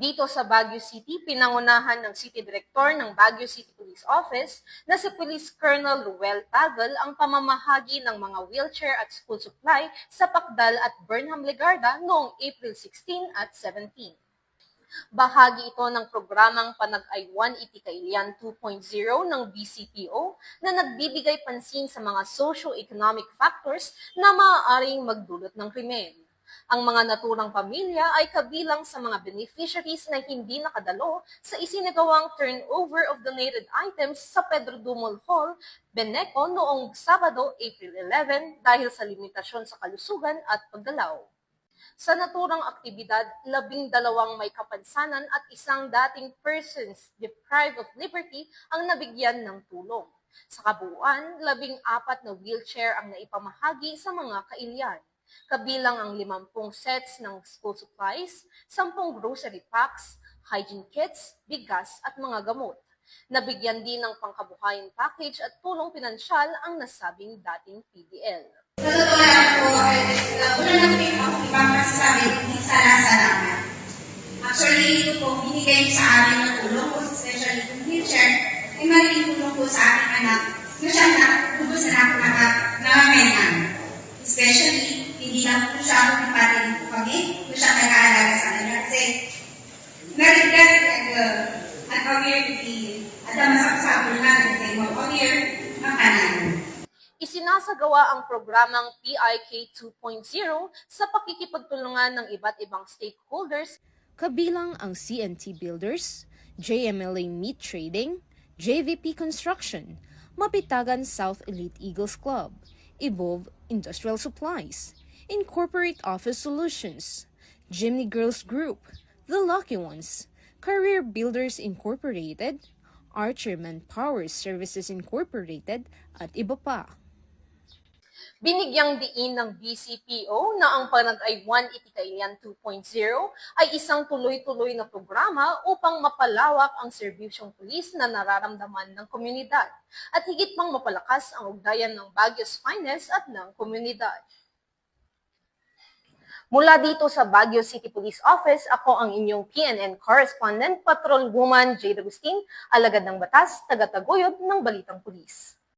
Dito sa Baguio City, pinangunahan ng City Director ng Baguio City Police Office na si Police Colonel Ruel Tagal ang pamamahagi ng mga wheelchair at school supply sa Pacdal at Burnham Legarda noong April 16 at 17. Bahagi ito ng programang Panag-ay 180 Kailian 2.0 ng BCPO na nagbibigay pansin sa mga socio-economic factors na maaaring magdulot ng krimen. Ang mga naturang pamilya ay kabilang sa mga beneficiaries na hindi nakadalo sa isinagawang turnover of donated items sa Pedro Dumol Hall, Beneco noong Sabado, April 11 dahil sa limitasyon sa kalusugan at paggalaw. Sa naturang aktibidad, 12 may kapansanan at isang dating persons deprived of liberty ang nabigyan ng tulong. Sa kabuuan, 14 na wheelchair ang naipamahagi sa mga kailian. Kabilang ang 50 sets ng school supplies, 10 grocery packs, hygiene kits, bigas at mga gamot. Nabigyan din ng pangkabuhayan package at tulong pinansyal ang nasabing dating PDL. Sa totoo lang po, una na po yung ibang masasabi, salamat. Actually, ito po, binigay sa amin ng tulong po, especially yung wheelchair, ay malaking tulong po sa aking anak na siya na, lubos na ako nakamenan. Especially, hindi lang po siya ako kapatid po kami, po siya nag-aalaga sa kanya. Kasi, narigat at aware at ang masaksabi natin kasi mag-aware ang kanan. Isinasagawa ang programang PIK 2.0 sa pakikipagtulungan ng iba't ibang stakeholders, kabilang ang CNT Builders, JMLA Meat Trading, JVP Construction, Mapitagan South Elite Eagles Club, Evolve Industrial Supplies, Incorporate Office Solutions, Jimny Girls Group, The Lucky Ones, Career Builders Incorporated, Archer Manpower Services Incorporated, at iba pa. Binigyang diin ng BCPO na ang Panag-ay 180 Kailian 2.0 ay isang tuloy-tuloy na programa upang mapalawak ang serbisyong pulis na nararamdaman ng komunidad at higit pang mapalakas ang ugnayan ng Baguio's finest at ng komunidad. Mula dito sa Baguio City Police Office, ako ang inyong PNN correspondent, Patrolwoman Jade Agustin, alagad ng batas, taga-taguyod ng Balitang Pulis.